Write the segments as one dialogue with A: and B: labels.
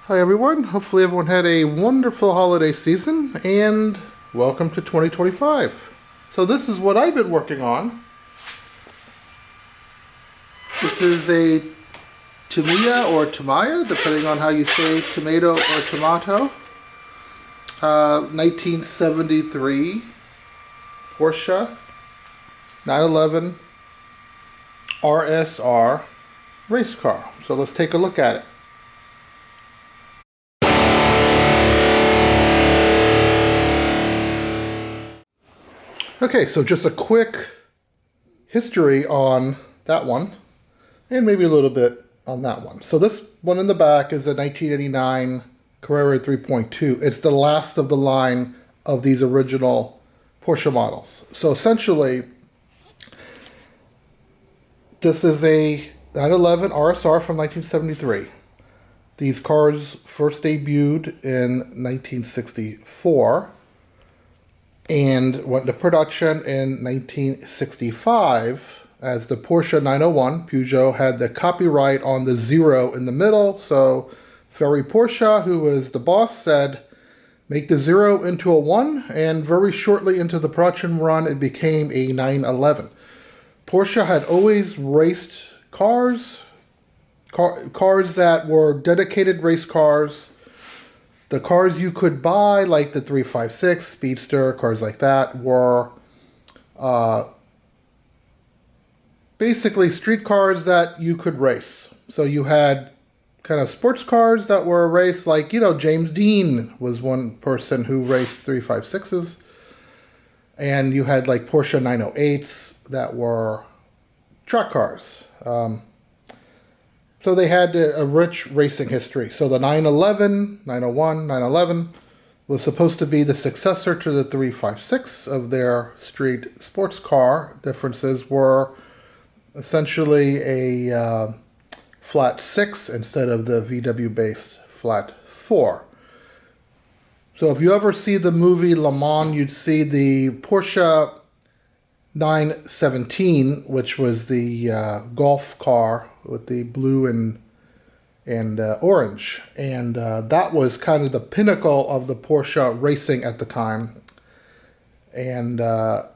A: Hi everyone, hopefully everyone had a wonderful holiday season and welcome to 2025. So this is what I've been working on. This is a Tamiya or Tamiya, depending on how you say tomato or tomato. 1973 Porsche 911 RSR race car. So let's take a look at it. Okay, so just a quick history on that one, and maybe a little bit on that one. So this one in the back is a 1989 Carrera 3.2. It's the last of the line of these original Porsche models. So essentially, this is a 911 RSR from 1973. These cars first debuted in 1964. And went into production in 1965 as the Porsche 901. Peugeot had the copyright on the 0 in the middle, so Ferry Porsche, who was the boss, said, make the 0 into a 1, and very shortly into the production run, it became a 911. Porsche had always raced cars that were dedicated race cars. The cars you could buy, like the 356, Speedster, cars like that, were basically street cars that you could race. So you had kind of sports cars that were raced, like, James Dean was one person who raced 356s. And you had like Porsche 908s that were track cars. So they had a rich racing history. So the 911, 901, 911 was supposed to be the successor to the 356 of their street sports car. Differences were essentially a flat 6 instead of the VW-based flat 4. So if you ever see the movie Le Mans, you'd see the Porsche 917, which was the golf car with the blue and orange, and that was kind of the pinnacle of the Porsche racing at the time. And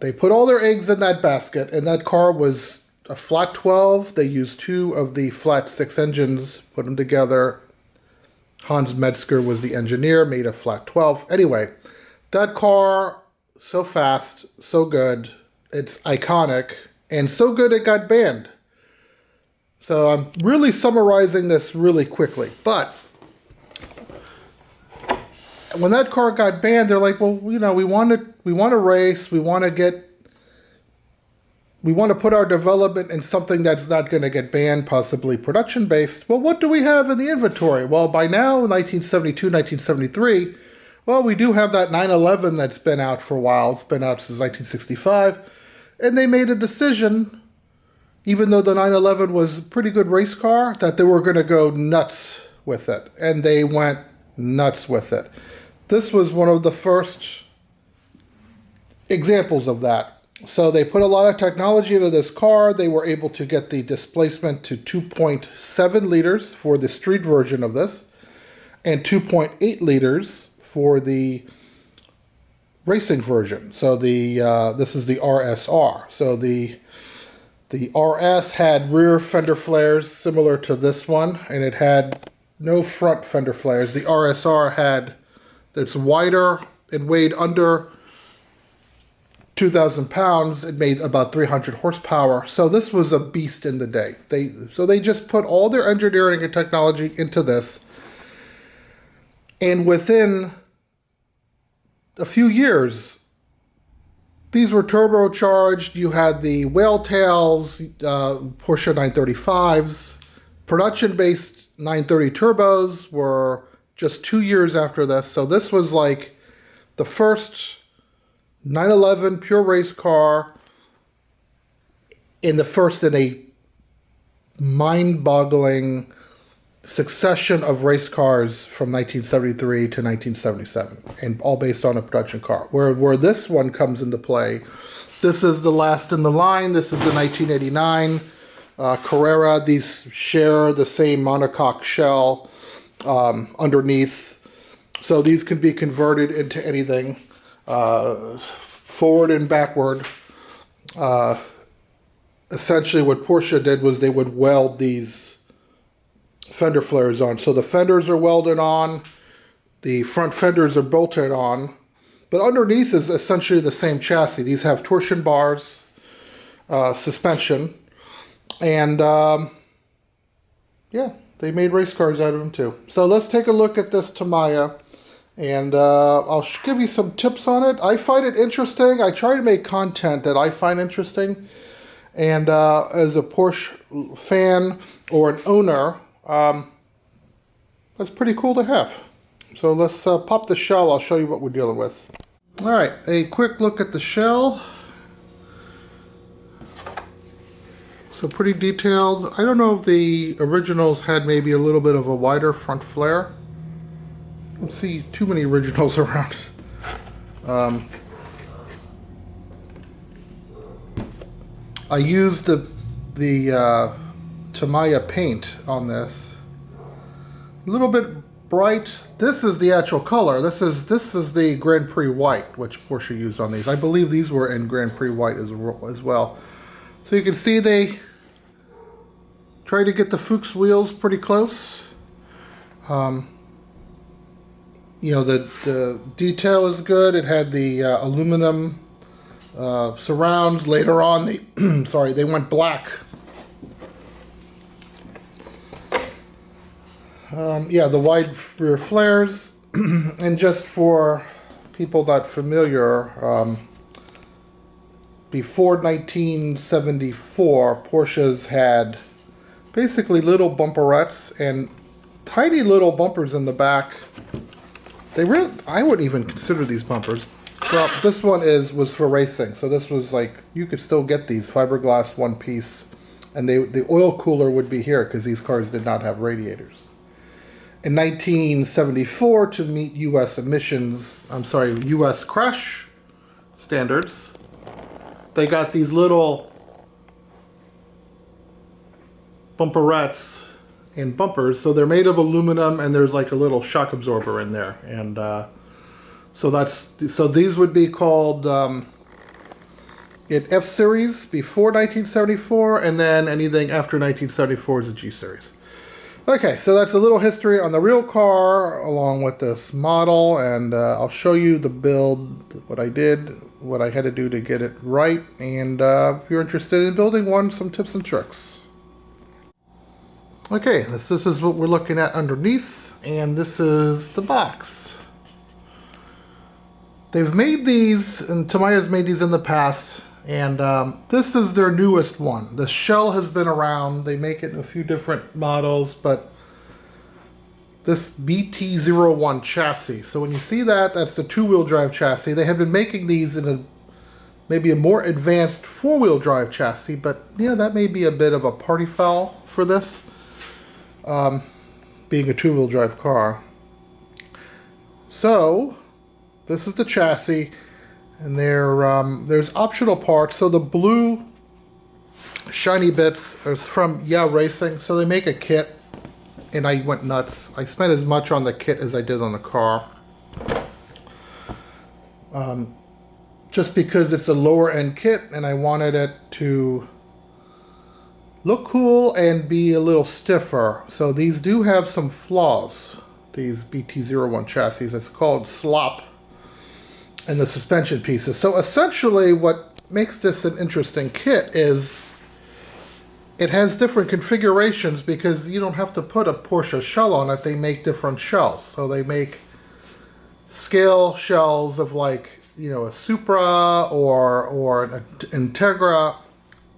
A: they put all their eggs in that basket, and that car was a flat 12. They used 2 of the flat 6 engines, put them together. Hans Metzger was the engineer, made a flat 12. Anyway, that car, so fast, so good. It's iconic, and so good it got banned. So I'm really summarizing this really quickly. But when that car got banned, they're like, well, we want to race, we want to put our development in something that's not going to get banned, possibly production based. Well, what do we have in the inventory? Well, by now, 1972, 1973, well, we do have that 911 that's been out for a while. It's been out since 1965. And they made a decision, even though the 911 was a pretty good race car, that they were going to go nuts with it. And they went nuts with it. This was one of the first examples of that. So they put a lot of technology into this car. They were able to get the displacement to 2.7 liters for the street version of this, and 2.8 liters for the racing version. So this is the RSR. So the RS had rear fender flares similar to this one, and it had no front fender flares. The RSR it's wider. It weighed under 2,000 pounds. It made about 300 horsepower. So this was a beast in the day. They just put all their engineering and technology into this, and within a few years, these were turbocharged. You had the whale tails, Porsche 935s. Production-based 930 turbos were just 2 years after this. So this was like the first 911 pure race car, and the first in a mind-boggling succession of race cars from 1973 to 1977, and all based on a production car. Where this one comes into play, this is the last in the line. This is the 1989 Carrera. These share the same monocoque shell. underneath. So these can be converted into anything, forward and backward. Essentially what Porsche did was they would weld these fender flares on. So the fenders are welded on, the front fenders are bolted on, but underneath is essentially the same chassis. These have torsion bars, suspension, and yeah, they made race cars out of them too. So let's take a look at this Tamiya, and I'll give you some tips on it. I find it interesting. I try to make content that I find interesting, and as a Porsche fan or an owner, that's pretty cool to have. So let's pop the shell. I'll show you what we're dealing with. All right, a quick look at the shell. So pretty detailed. I don't know if the originals had maybe a little bit of a wider front flare. I don't see too many originals around. I used the Tamiya paint on this. A little bit bright. This is the actual color. This is the Grand Prix white, which Porsche used on these. I believe these were in Grand Prix white as well. So you can see they tried to get the Fuchs wheels pretty close. You know, the detail is good. It had the aluminum surrounds. Later on, they they went black. Yeah, the wide rear flares. And just for people not familiar, before 1974, Porsches had basically little bumperettes and tiny little bumpers in the back. I wouldn't even consider these bumpers. Well, this one was for racing, so this was like, you could still get these fiberglass one piece, and the oil cooler would be here because these cars did not have radiators. In 1974, to meet U.S. U.S. crash standards, they got these little bumperettes and bumpers. So they're made of aluminum, and there's like a little shock absorber in there. And so these would be called in F series before 1974, and then anything after 1974 is a G series. Okay, so that's a little history on the real car along with this model, and I'll show you the build, what I did, what I had to do to get it right, and if you're interested in building one, some tips and tricks. Okay, this is what we're looking at underneath, and this is the box. They've made these, and Tamiya's made these in the past, and this is their newest one. The shell has been around. They make it in a few different models, but this BT-01 chassis. So when you see that, that's the two-wheel drive chassis. They have been making these in maybe a more advanced four-wheel drive chassis, but yeah, that may be a bit of a party foul for this, being a two-wheel drive car. So this is the chassis. And there's optional parts. So the blue shiny bits are from Racing. So they make a kit, and I went nuts. I spent as much on the kit as I did on the car. Just because it's a lower end kit, and I wanted it to look cool and be a little stiffer. So these do have some flaws. These BT-01 chassis. It's called slop. And the suspension pieces. So essentially what makes this an interesting kit is it has different configurations because you don't have to put a Porsche shell on it. They make different shells. So they make scale shells of like, you know, a Supra or an Integra,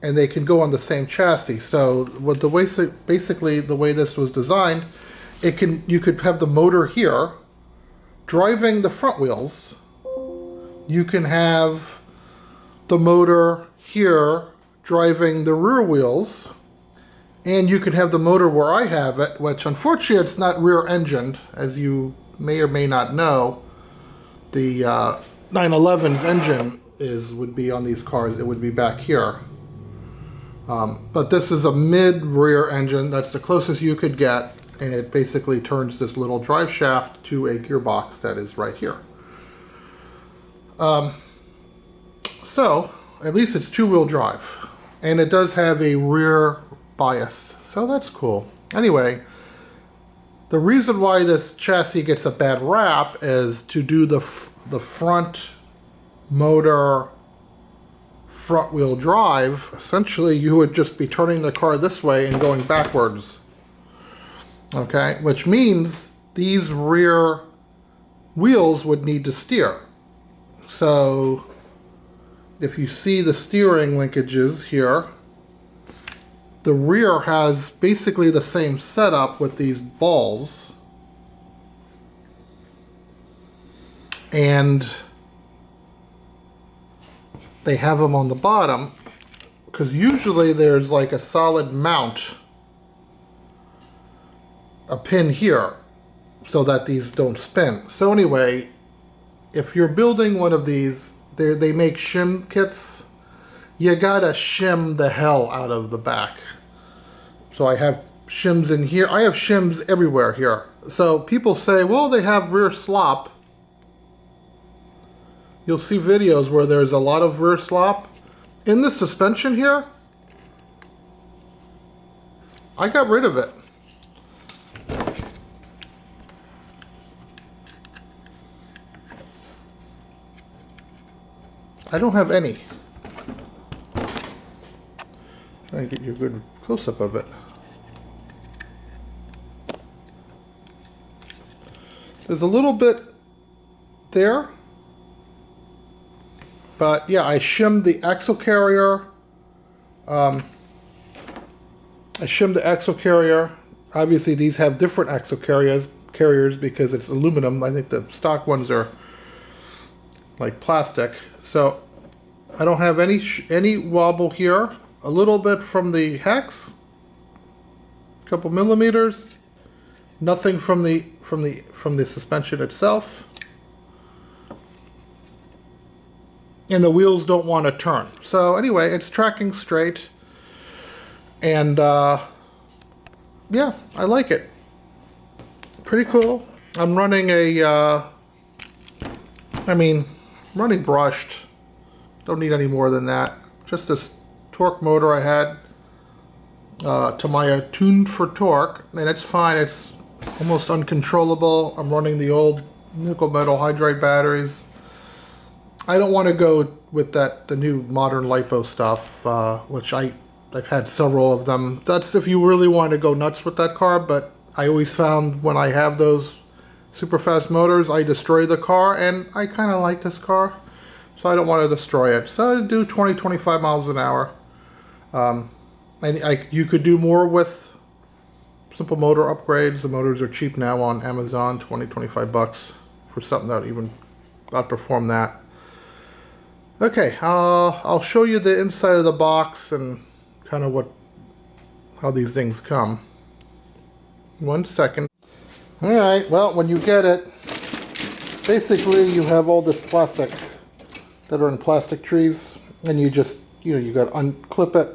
A: and they can go on the same chassis. So what basically the way this was designed, you could have the motor here driving the front wheels. You can have the motor here driving the rear wheels, and you can have the motor where I have it, which unfortunately it's not rear engined, as you may or may not know. The 911's engine would be on these cars. It would be back here, but this is a mid rear engine. That's the closest you could get, and it basically turns this little drive shaft to a gearbox that is right here. So at least it's two-wheel drive, and it does have a rear bias, so that's cool. Anyway, the reason why this chassis gets a bad rap is to do the front motor front wheel drive. Essentially, you would just be turning the car this way and going backwards. Okay, which means these rear wheels would need to steer. So if you see the steering linkages here, the rear has basically the same setup with these balls, and they have them on the bottom because usually there's like a solid mount, a pin here, so that these don't spin. So anyway, if you're building one of these, they make shim kits. You gotta shim the hell out of the back. So I have shims in here. I have shims everywhere here. So people say, well, they have rear slop. You'll see videos where there's a lot of rear slop. In the suspension here, I got rid of it. I don't have any. Try to get you a good close-up of it. There's a little bit there, but yeah, I shimmed the axle carrier. I shimmed the axle carrier. Obviously, these have different axle carriers because it's aluminum. I think the stock ones are like plastic. So I don't have any wobble here. A little bit from the hex, a couple millimeters. Nothing from the suspension itself. And the wheels don't want to turn. So anyway, it's tracking straight. And yeah, I like it. Pretty cool. I'm running running brushed. Don't need any more than that. Just this torque motor I had. Tamiya tuned for torque, and it's fine. It's almost uncontrollable. I'm running the old nickel metal hydride batteries. I don't want to go with the new modern LiPo stuff, which I've had several of them. That's if you really want to go nuts with that car, but I always found when I have those super fast motors, I destroy the car, and I kind of like this car, so I don't want to destroy it. So I do 20-25 miles an hour. And you could do more with simple motor upgrades. The motors are cheap now on Amazon, 20-25 bucks for something that would even outperform that. Okay, I'll show you the inside of the box and kind of how these things come. 1 second. Alright, well, when you get it, basically you have all this plastic that are in plastic trees, and you just, you got to unclip it.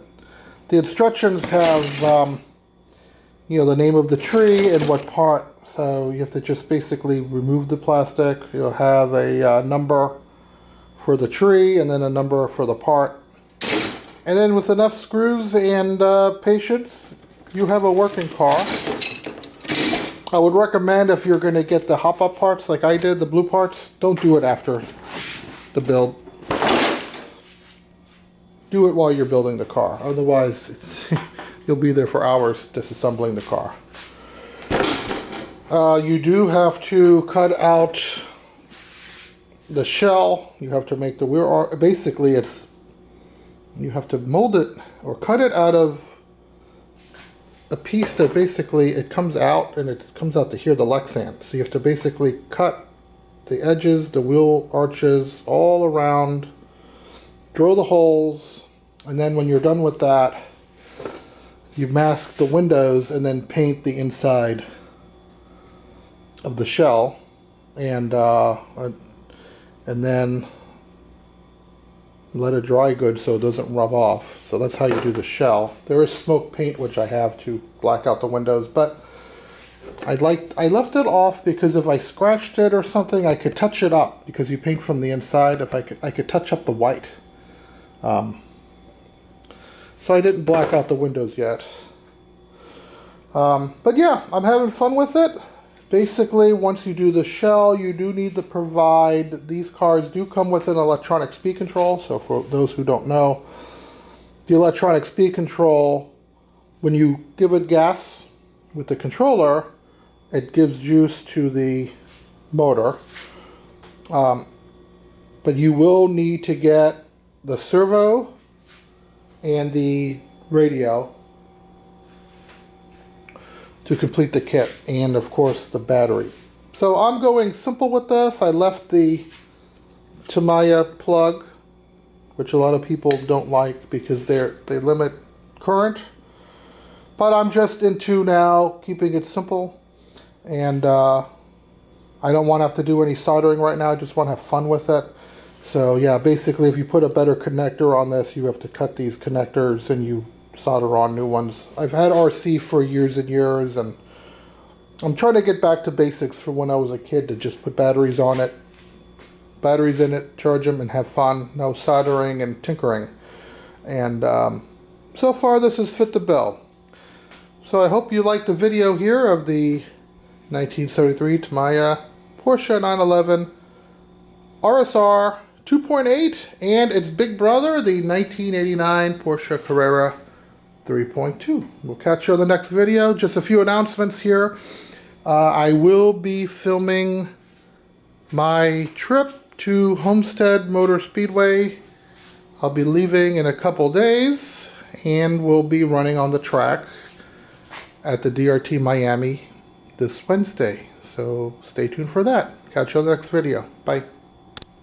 A: The instructions have, the name of the tree and what part, so you have to just basically remove the plastic. You'll have a number for the tree and then a number for the part. And then with enough screws and patience, you have a working car. I would recommend, if you're going to get the hop-up parts like I did, the blue parts, don't do it after the build. Do it while you're building the car. Otherwise, you'll be there for hours disassembling the car. You do have to cut out the shell. You have to make the rear arch. Basically, you have to mold it or cut it out of a piece that basically it comes out, and it comes out to here, the Lexan. So you have to basically cut the edges, the wheel arches all around, drill the holes, and then when you're done with that, you mask the windows and then paint the inside of the shell, and then let it dry good so it doesn't rub off. So that's how you do the shell. There is smoke paint which I have to black out the windows, but I left it off because if I scratched it or something, I could touch it up, because you paint from the inside. If I could touch up the white. So I didn't black out the windows yet. But yeah, I'm having fun with it. Basically, once you do the shell, you do need to provide, these cars do come with an electronic speed control. So for those who don't know, the electronic speed control, when you give it gas with the controller, it gives juice to the motor. But you will need to get the servo and the radio to complete the kit, and of course the battery. So I'm going simple with this. I left the Tamiya plug, which a lot of people don't like because they limit current. But I'm just into now keeping it simple, and I don't want to have to do any soldering right now. I just want to have fun with it. So yeah, basically if you put a better connector on this, you have to cut these connectors and you solder on new ones. I've had RC for years and years, and I'm trying to get back to basics from when I was a kid, to just put batteries on it, batteries in it, charge them, and have fun. No soldering and tinkering. And so far this has fit the bill. So I hope you liked the video here of the 1973 Tamiya Porsche 911 RSR 2.8 and its big brother, the 1989 Porsche Carrera 3.2. We'll catch you on the next video. Just a few announcements here. I will be filming my trip to Homestead Motor Speedway. I'll be leaving in a couple days, and we'll be running on the track at the DRT Miami this Wednesday. So stay tuned for that. Catch you on the next video. Bye.